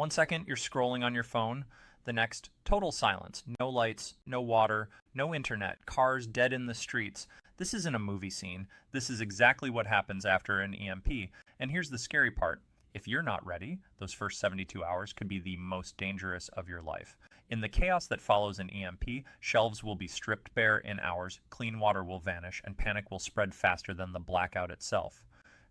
One second, you're scrolling on your phone. The next, total silence. No lights, no water, no internet, cars dead in the streets. This isn't a movie scene. This is exactly what happens after an EMP. And here's the scary part. If you're not ready, those first 72 hours could be the most dangerous of your life. In the chaos that follows an EMP, shelves will be stripped bare in hours, clean water will vanish, and panic will spread faster than the blackout itself.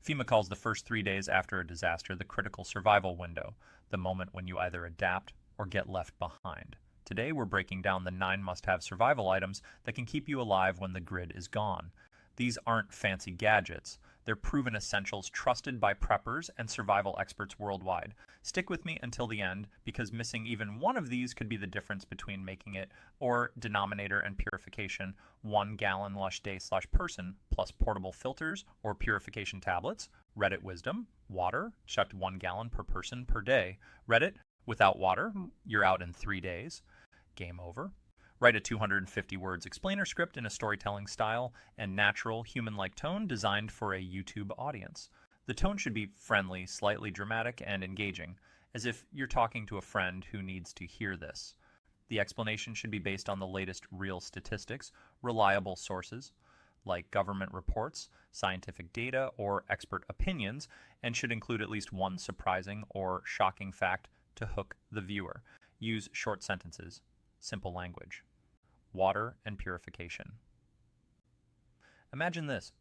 FEMA calls the first 3 days after a disaster the critical survival window, the moment when you either adapt or get left behind. Today we're breaking down the 9 must-have survival items that can keep you alive when the grid is gone. These aren't fancy gadgets. They're proven essentials trusted by preppers and survival experts worldwide. Stick with me until the end, because missing even one of these could be the difference between making it or denominator and purification 1 gallon lush day/person plus portable filters or purification tablets. Reddit wisdom, water, chucked 1 gallon per person per day. Reddit, without water, you're out in 3 days. Game over. Write a 250 words explainer script in a storytelling style and natural, human-like tone designed for a YouTube audience. The tone should be friendly, slightly dramatic, and engaging, as if you're talking to a friend who needs to hear this. The explanation should be based on the latest real statistics, reliable sources, like government reports, scientific data, or expert opinions, and should include at least one surprising or shocking fact to hook the viewer. Use short sentences, simple language. Water and purification. Imagine this.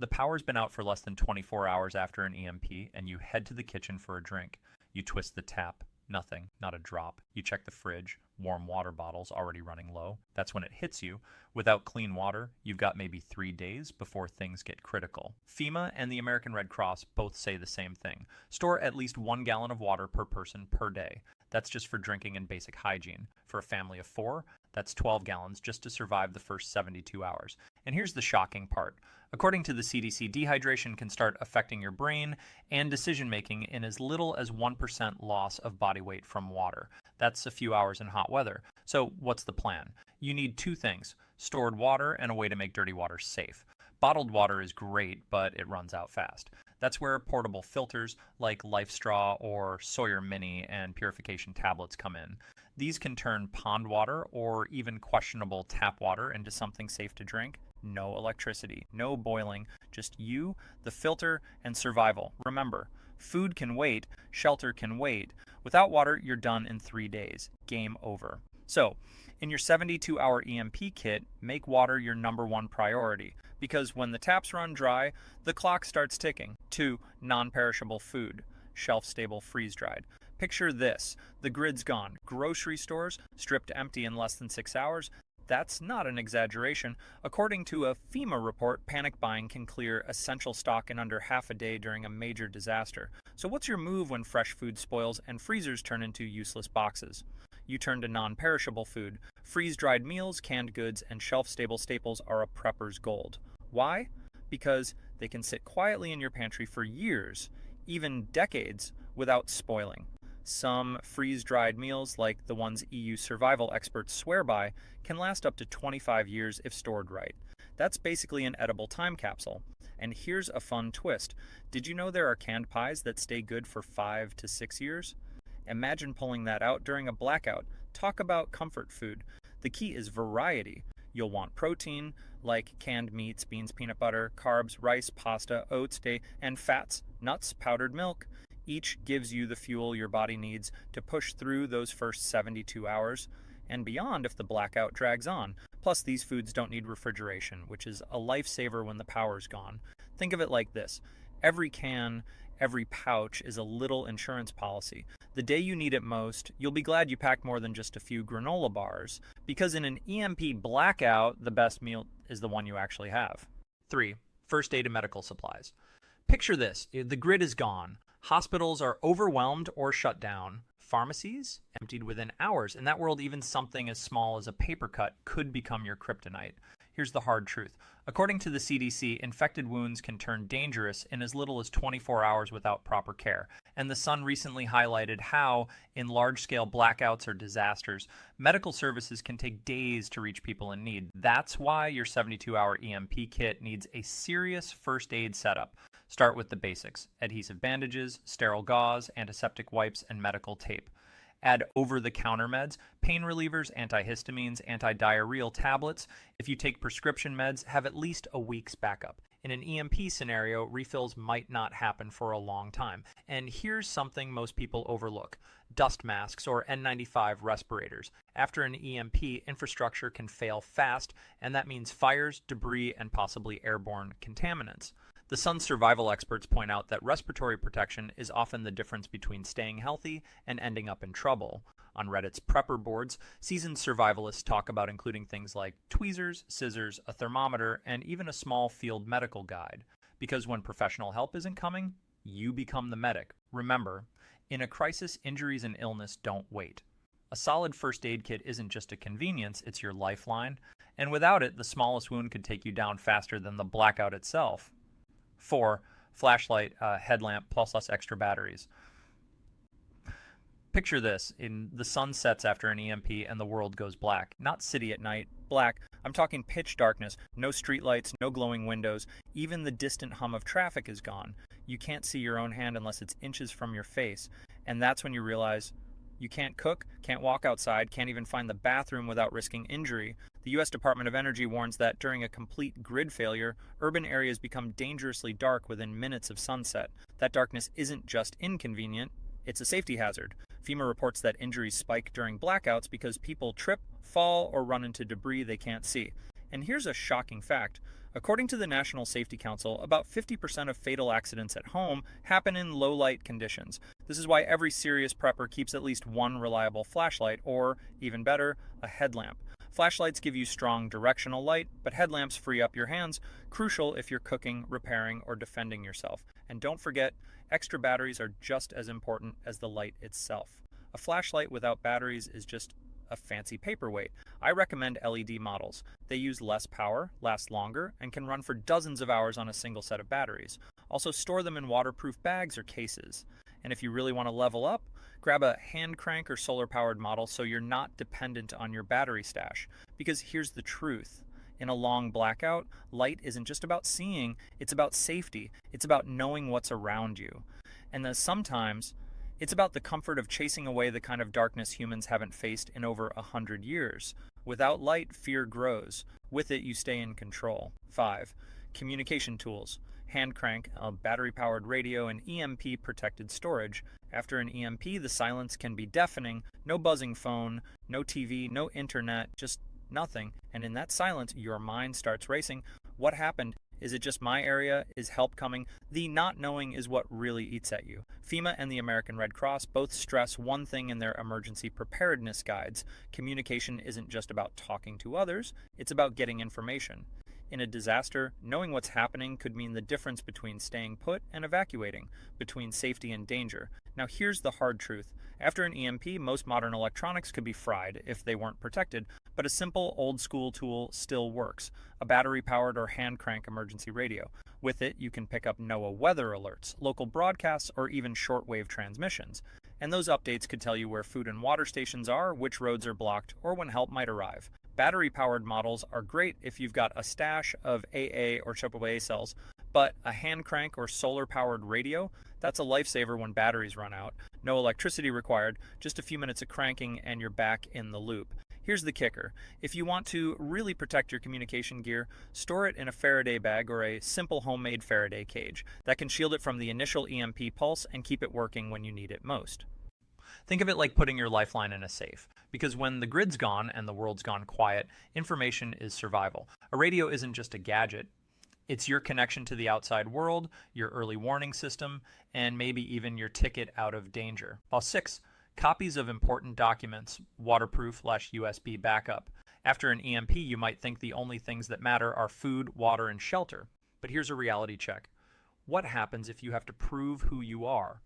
The power's been out for less than 24 hours after an EMP, and you head to the kitchen for a drink. You twist the tap. Nothing, not a drop. You check the fridge. Warm water bottles already running low. That's when it hits you. Without clean water, you've got maybe 3 days before things get critical. FEMA and the American Red Cross both say the same thing. Store at least 1 gallon of water per person per day. That's just for drinking and basic hygiene. For a family of 4, that's 12 gallons just to survive the first 72 hours. And here's the shocking part. According to the CDC, dehydration can start affecting your brain and decision-making in as little as 1% loss of body weight from water. That's a few hours in hot weather. So what's the plan? You need 2 things: stored water and a way to make dirty water safe. Bottled water is great, but it runs out fast. That's where portable filters like LifeStraw or Sawyer Mini and purification tablets come in. These can turn pond water or even questionable tap water into something safe to drink. No electricity, no boiling, just you, the filter, and survival. Remember, food can wait, shelter can wait. Without water, you're done in 3 days. Game over. So, in your 72-hour EMP kit, make water your #1 priority, because when the taps run dry, the clock starts ticking. 2, non-perishable food, shelf-stable freeze-dried. Picture this: the grid's gone. Grocery stores stripped empty in less than 6 hours. That's not an exaggeration. According to a FEMA report, panic buying can clear essential stock in under half a day during a major disaster. So what's your move when fresh food spoils and freezers turn into useless boxes? You turn to non-perishable food. Freeze-dried meals, canned goods, and shelf-stable staples are a prepper's gold. Why? Because they can sit quietly in your pantry for years, even decades, without spoiling. Some freeze-dried meals, like the ones EU survival experts swear by, can last up to 25 years if stored right. That's basically an edible time capsule. And here's a fun twist. Did you know there are canned pies that stay good for 5 to 6 years? Imagine pulling that out during a blackout. Talk about comfort food. The key is variety. You'll want protein, like canned meats, beans, peanut butter, carbs, rice, pasta, oats, and fats, nuts, powdered milk. Each gives you the fuel your body needs to push through those first 72 hours and beyond if the blackout drags on. Plus, these foods don't need refrigeration, which is a lifesaver when the power's gone. Think of it like this. Every can, every pouch is a little insurance policy. The day you need it most, you'll be glad you packed more than just a few granola bars, because in an EMP blackout, the best meal is the one you actually have. 3. First aid and medical supplies. Picture this. The grid is gone. Hospitals are overwhelmed or shut down. Pharmacies emptied within hours. In that world, even something as small as a paper cut could become your kryptonite. Here's the hard truth. According to the CDC, infected wounds can turn dangerous in as little as 24 hours without proper care. And the Sun recently highlighted how, in large-scale blackouts or disasters, medical services can take days to reach people in need. That's why your 72-hour EMP kit needs a serious first aid setup. Start with the basics: adhesive bandages, sterile gauze, antiseptic wipes, and medical tape. Add over-the-counter meds, pain relievers, antihistamines, antidiarrheal tablets. If you take prescription meds, have at least a week's backup. In an EMP scenario, refills might not happen for a long time. And here's something most people overlook: dust masks or N95 respirators. After an EMP, infrastructure can fail fast, and that means fires, debris, and possibly airborne contaminants. The Sun's survival experts point out that respiratory protection is often the difference between staying healthy and ending up in trouble. On Reddit's prepper boards, seasoned survivalists talk about including things like tweezers, scissors, a thermometer, and even a small field medical guide. Because when professional help isn't coming, you become the medic. Remember, in a crisis, injuries and illness don't wait. A solid first aid kit isn't just a convenience, it's your lifeline. And without it, the smallest wound could take you down faster than the blackout itself. 4. Flashlight, headlamp, plus less extra batteries. Picture this: the sun sets after an EMP and the world goes black. Not city at night, black. I'm talking pitch darkness, no streetlights, no glowing windows. Even the distant hum of traffic is gone. You can't see your own hand unless it's inches from your face. And that's when you realize you can't cook, can't walk outside, can't even find the bathroom without risking injury. The U.S. Department of Energy warns that during a complete grid failure, urban areas become dangerously dark within minutes of sunset. That darkness isn't just inconvenient, it's a safety hazard. FEMA reports that injuries spike during blackouts because people trip, fall, or run into debris they can't see. And here's a shocking fact. According to the National Safety Council, about 50% of fatal accidents at home happen in low-light conditions. This is why every serious prepper keeps at least one reliable flashlight, or, even better, a headlamp. Flashlights give you strong directional light, but headlamps free up your hands, crucial if you're cooking, repairing, or defending yourself. And don't forget, extra batteries are just as important as the light itself. A flashlight without batteries is just a fancy paperweight. I recommend LED models. They use less power, last longer, and can run for dozens of hours on a single set of batteries. Also, store them in waterproof bags or cases. And if you really want to level up, grab a hand crank or solar-powered model so you're not dependent on your battery stash. Because here's the truth. In a long blackout, light isn't just about seeing, it's about safety. It's about knowing what's around you. And then sometimes, it's about the comfort of chasing away the kind of darkness humans haven't faced in over 100 years. Without light, fear grows. With it, you stay in control. 5. Communication tools. Hand crank, a battery-powered radio, and EMP-protected storage. After an EMP, the silence can be deafening. No buzzing phone, no TV, no internet, just nothing. And in that silence, your mind starts racing. What happened? Is it just my area? Is help coming? The not knowing is what really eats at you. FEMA and the American Red Cross both stress one thing in their emergency preparedness guides. Communication isn't just about talking to others, it's about getting information. In a disaster, knowing what's happening could mean the difference between staying put and evacuating, between safety and danger. Now here's the hard truth. After an EMP, most modern electronics could be fried if they weren't protected, but a simple old-school tool still works: a battery-powered or hand-crank emergency radio. With it, you can pick up NOAA weather alerts, local broadcasts, or even shortwave transmissions. And those updates could tell you where food and water stations are, which roads are blocked, or when help might arrive. Battery-powered models are great if you've got a stash of AA or AAA cells, but a hand crank or solar-powered radio, that's a lifesaver when batteries run out. No electricity required, just a few minutes of cranking and you're back in the loop. Here's the kicker. If you want to really protect your communication gear, store it in a Faraday bag or a simple homemade Faraday cage. That can shield it from the initial EMP pulse and keep it working when you need it most. Think of it like putting your lifeline in a safe, because when the grid's gone and the world's gone quiet, information is survival. A radio isn't just a gadget. It's your connection to the outside world, your early warning system, and maybe even your ticket out of danger. 6. Copies of important documents, waterproof/USB backup. After an EMP, you might think the only things that matter are food, water, and shelter. But here's a reality check. What happens if you have to prove who you are?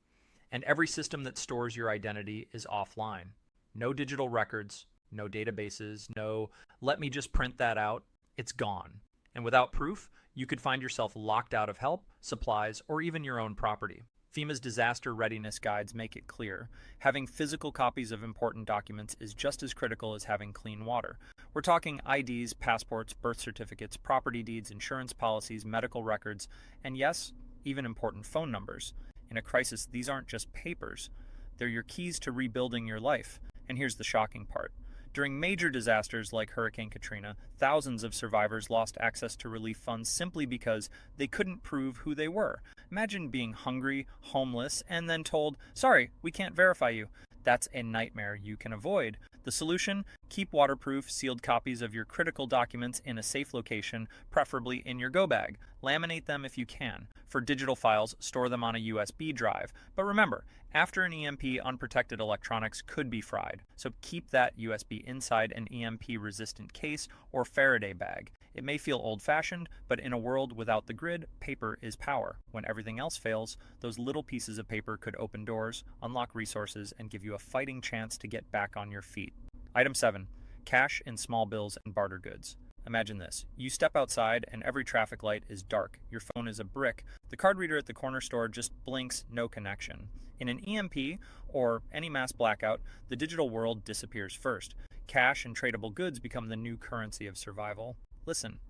And every system that stores your identity is offline. No digital records, no databases, no let me just print that out. It's gone. And without proof, you could find yourself locked out of help, supplies, or even your own property. FEMA's disaster readiness guides make it clear. Having physical copies of important documents is just as critical as having clean water. We're talking IDs, passports, birth certificates, property deeds, insurance policies, medical records, and yes, even important phone numbers. In a crisis, these aren't just papers. They're your keys to rebuilding your life. And here's the shocking part. During major disasters like Hurricane Katrina, thousands of survivors lost access to relief funds simply because they couldn't prove who they were. Imagine being hungry, homeless, and then told, "Sorry, we can't verify you." That's a nightmare you can avoid. The solution? Keep waterproof, sealed copies of your critical documents in a safe location, preferably in your go bag. Laminate them if you can. For digital files, store them on a USB drive. But remember, after an EMP, unprotected electronics could be fried. So keep that USB inside an EMP-resistant case or Faraday bag. It may feel old-fashioned, but in a world without the grid, paper is power. When everything else fails, those little pieces of paper could open doors, unlock resources, and give you a fighting chance to get back on your feet. Item 7. Cash in small bills and barter goods. Imagine this. You step outside and every traffic light is dark. Your phone is a brick. The card reader at the corner store just blinks, no connection. In an EMP, or any mass blackout, the digital world disappears first. Cash and tradable goods become the new currency of survival. Listen,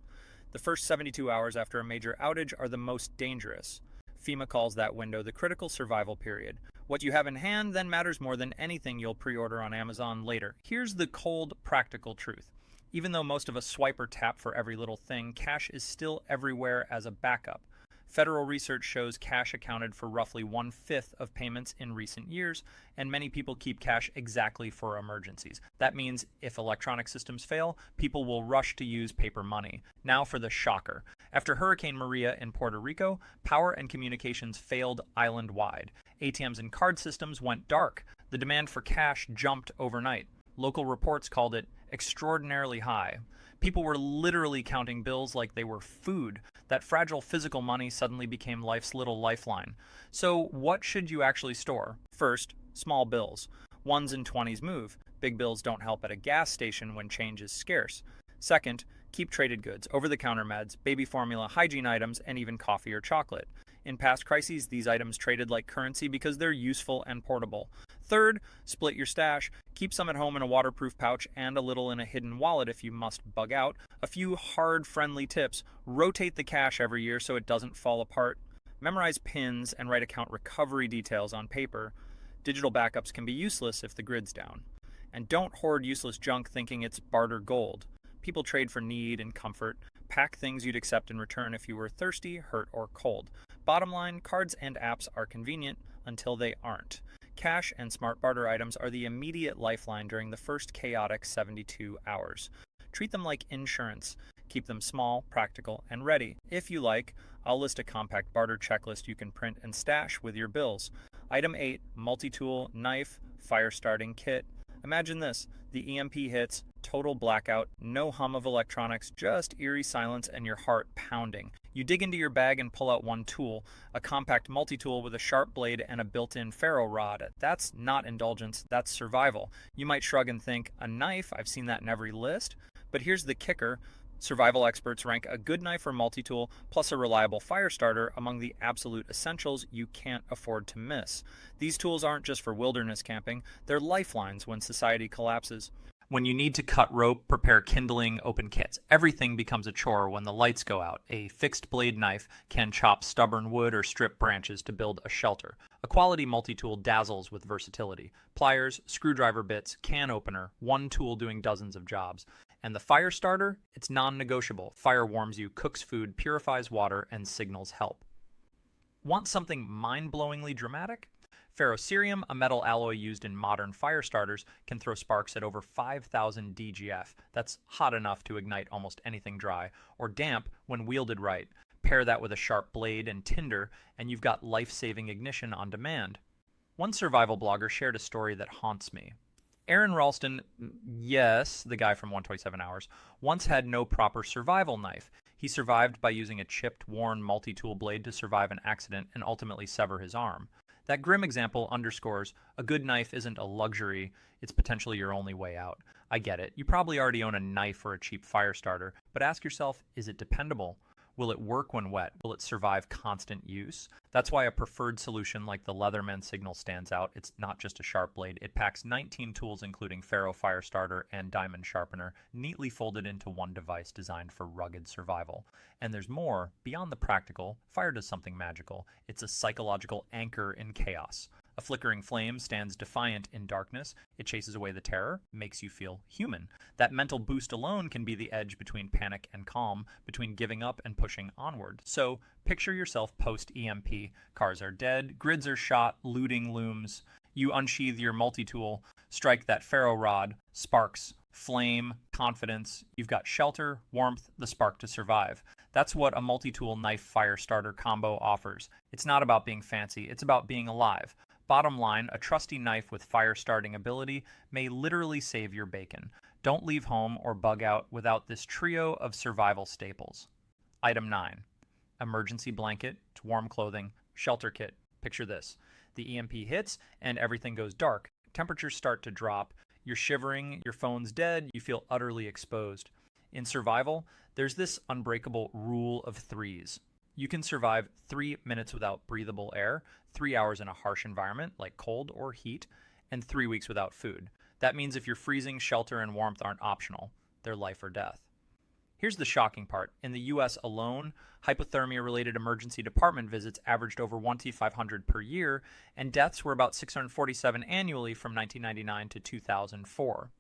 the first 72 hours after a major outage are the most dangerous. FEMA calls that window the critical survival period. What you have in hand then matters more than anything you'll pre-order on Amazon later. Here's the cold, practical truth. Even though most of us swipe or tap for every little thing, cash is still everywhere as a backup. Federal research shows cash accounted for roughly 1/5 of payments in recent years, and many people keep cash exactly for emergencies. That means if electronic systems fail, people will rush to use paper money. Now for the shocker. After Hurricane Maria in Puerto Rico, power and communications failed island-wide. ATMs and card systems went dark. The demand for cash jumped overnight. Local reports called it extraordinarily high. People were literally counting bills like they were food. That fragile physical money suddenly became life's little lifeline. So what should you actually store? First, small bills. 1s and 20s move. Big bills don't help at a gas station when change is scarce. Second, keep traded goods, over-the-counter meds, baby formula, hygiene items, and even coffee or chocolate. In past crises, these items traded like currency because they're useful and portable. Third, split your stash. Keep some at home in a waterproof pouch and a little in a hidden wallet if you must bug out. A few hard, friendly tips. Rotate the cash every year so it doesn't fall apart. Memorize PINs and write account recovery details on paper. Digital backups can be useless if the grid's down. And don't hoard useless junk thinking it's barter gold. People trade for need and comfort. Pack things you'd accept in return if you were thirsty, hurt, or cold. Bottom line, cards and apps are convenient until they aren't. Cash and smart barter items are the immediate lifeline during the first chaotic 72 hours. Treat them like insurance. Keep them small, practical, and ready. If you like, I'll list a compact barter checklist you can print and stash with your bills. Item 8, multi-tool, knife, fire starting kit. Imagine this, the EMP hits, total blackout, no hum of electronics, just eerie silence and your heart pounding. You dig into your bag and pull out one tool, a compact multi-tool with a sharp blade and a built-in ferro rod. That's not indulgence, that's survival. You might shrug and think, a knife? I've seen that in every list. But here's the kicker. Survival experts rank a good knife or multi-tool plus a reliable fire starter among the absolute essentials you can't afford to miss. These tools aren't just for wilderness camping, they're lifelines when society collapses. When you need to cut rope, prepare kindling, open kits, everything becomes a chore when the lights go out. A fixed blade knife can chop stubborn wood or strip branches to build a shelter. A quality multi-tool dazzles with versatility. Pliers, screwdriver bits, can opener, one tool doing dozens of jobs. And the fire starter? It's non-negotiable. Fire warms you, cooks food, purifies water, and signals help. Want something mind-blowingly dramatic? Ferrocerium, a metal alloy used in modern fire starters, can throw sparks at over 5,000 DGF. That's hot enough to ignite almost anything dry, or damp when wielded right. Pair that with a sharp blade and tinder, and you've got life-saving ignition on demand. One survival blogger shared a story that haunts me. Aaron Ralston, yes, the guy from 127 Hours, once had no proper survival knife. He survived by using a chipped, worn multi-tool blade to survive an accident and ultimately sever his arm. That grim example underscores a good knife isn't a luxury, it's potentially your only way out. I get it. You probably already own a knife or a cheap fire starter, but ask yourself, is it dependable? Will it work when wet? Will it survive constant use? That's why a preferred solution like the Leatherman Signal stands out. It's not just a sharp blade. It packs 19 tools including ferro fire starter and diamond sharpener, neatly folded into one device designed for rugged survival. And there's more. Beyond the practical, fire does something magical. It's a psychological anchor in chaos. A flickering flame stands defiant in darkness. It chases away the terror, makes you feel human. That mental boost alone can be the edge between panic and calm, between giving up and pushing onward. So picture yourself post-EMP. Cars are dead, grids are shot, looting looms. You unsheath your multi-tool, strike that ferro rod, sparks, flame, confidence. You've got shelter, warmth, the spark to survive. That's what a multi-tool knife fire starter combo offers. It's not about being fancy, it's about being alive. Bottom line, a trusty knife with fire-starting ability may literally save your bacon. Don't leave home or bug out without this trio of survival staples. Item 9. Emergency blanket, warm clothing, shelter kit. Picture this. The EMP hits and everything goes dark. Temperatures start to drop. You're shivering, your phone's dead, you feel utterly exposed. In survival, there's this unbreakable rule of threes. You can survive 3 minutes without breathable air, 3 hours in a harsh environment like cold or heat, and 3 weeks without food. That means if you're freezing, shelter and warmth aren't optional. They're life or death. Here's the shocking part. In the US alone, hypothermia-related emergency department visits averaged over 1,500 per year, and deaths were about 647 annually from 1999 to 2004.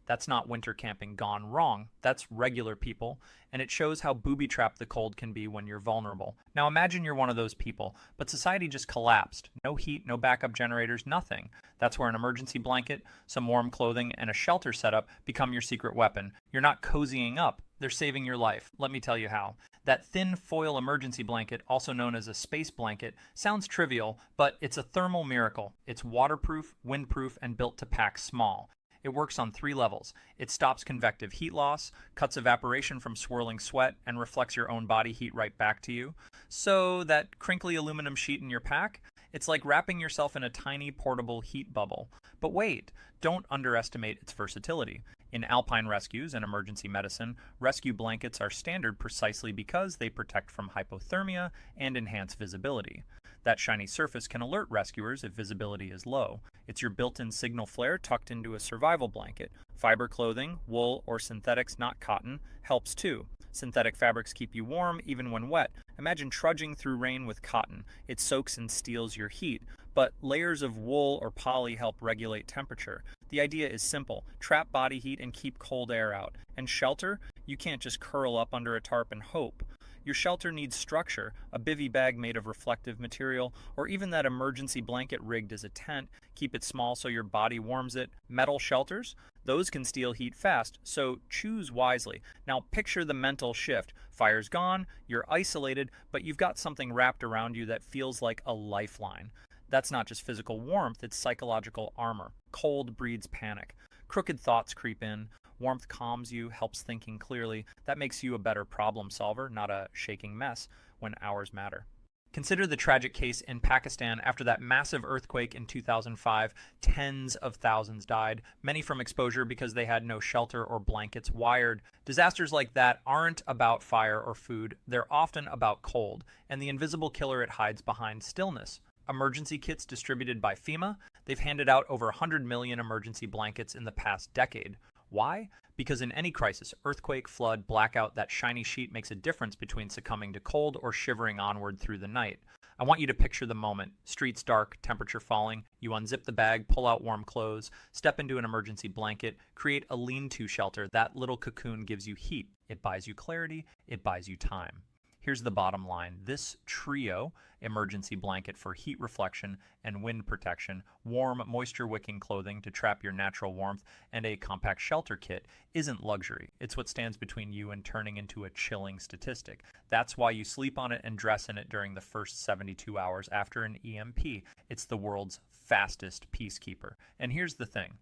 That's not winter camping gone wrong. That's regular people, and it shows how booby-trapped the cold can be when you're vulnerable. Now imagine you're one of those people, but society just collapsed. No heat, no backup generators, nothing. That's where an emergency blanket, some warm clothing, and a shelter setup become your secret weapon. You're not cozying up. They're saving your life. Let me tell you how. That thin foil emergency blanket, also known as a space blanket, sounds trivial, but it's a thermal miracle. It's waterproof, windproof, and built to pack small. It works on 3 levels. It stops convective heat loss, cuts evaporation from swirling sweat, and reflects your own body heat right back to you. So that crinkly aluminum sheet in your pack, it's like wrapping yourself in a tiny portable heat bubble. But wait, don't underestimate its versatility. In alpine rescues and emergency medicine, rescue blankets are standard precisely because they protect from hypothermia and enhance visibility. That shiny surface can alert rescuers if visibility is low. It's your built-in signal flare tucked into a survival blanket. Fiber clothing, wool, or synthetics, not cotton, helps too. Synthetic fabrics keep you warm even when wet. Imagine trudging through rain with cotton. It soaks and steals your heat. But layers of wool or poly help regulate temperature. The idea is simple. Trap body heat and keep cold air out. And shelter? You can't just curl up under a tarp and hope. Your shelter needs structure, a bivy bag made of reflective material, or even that emergency blanket rigged as a tent. Keep it small so your body warms it. Metal shelters? Those can steal heat fast, so choose wisely. Now picture the mental shift. Fire's gone, you're isolated, but you've got something wrapped around you that feels like a lifeline. That's not just physical warmth, it's psychological armor. Cold breeds panic. Crooked thoughts creep in. Warmth calms you, helps thinking clearly. That makes you a better problem solver, not a shaking mess when hours matter. Consider the tragic case in Pakistan after that massive earthquake in 2005. Tens of thousands died, many from exposure because they had no shelter or blankets wired. Disasters like that aren't about fire or food. They're often about cold, and the invisible killer it hides behind stillness. Emergency kits distributed by FEMA, they've handed out over 100 million emergency blankets in the past decade. Why? Because in any crisis, earthquake, flood, blackout, that shiny sheet makes a difference between succumbing to cold or shivering onward through the night. I want you to picture the moment. Streets dark, temperature falling. You unzip the bag, pull out warm clothes, step into an emergency blanket, create a lean-to shelter. That little cocoon gives you heat. It buys you clarity. It buys you time. Here's the bottom line. This trio, emergency blanket for heat reflection and wind protection, warm, moisture-wicking clothing to trap your natural warmth, and a compact shelter kit, isn't luxury. It's what stands between you and turning into a chilling statistic. That's why you sleep on it and dress in it during the first 72 hours after an EMP. It's the world's fastest peacekeeper. And here's the thing.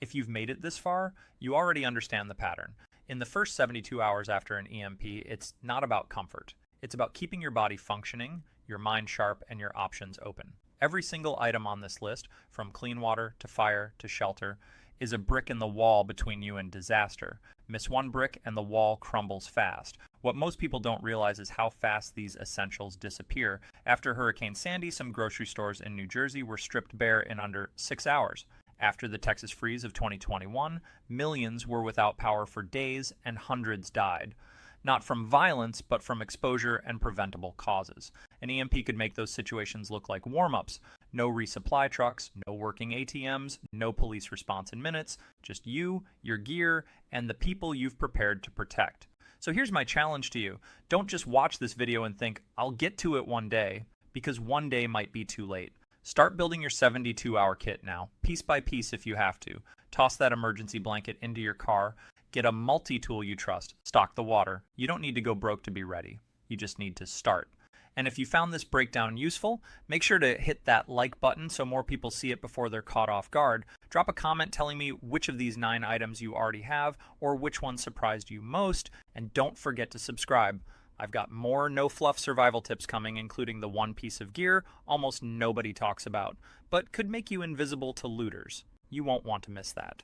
If you've made it this far, you already understand the pattern. In the first 72 hours after an EMP, it's not about comfort. It's about keeping your body functioning, your mind sharp, and your options open. Every single item on this list, from clean water to fire to shelter, is a brick in the wall between you and disaster. Miss one brick and the wall crumbles fast. What most people don't realize is how fast these essentials disappear. After Hurricane Sandy, some grocery stores in New Jersey were stripped bare in under 6 hours. After the Texas freeze of 2021, millions were without power for days and hundreds died. Not from violence, but from exposure and preventable causes. An EMP could make those situations look like warm-ups. No resupply trucks, no working ATMs, no police response in minutes, just you, your gear, and the people you've prepared to protect. So here's my challenge to you. Don't just watch this video and think, I'll get to it one day, because one day might be too late. Start building your 72-hour kit now, piece by piece if you have to. Toss that emergency blanket into your car. Get a multi-tool you trust. Stock the water. You don't need to go broke to be ready. You just need to start. And if you found this breakdown useful, make sure to hit that like button so more people see it before they're caught off guard. Drop a comment telling me which of these 9 items you already have or which one surprised you most. And don't forget to subscribe. I've got more no-fluff survival tips coming, including the one piece of gear almost nobody talks about, but could make you invisible to looters. You won't want to miss that.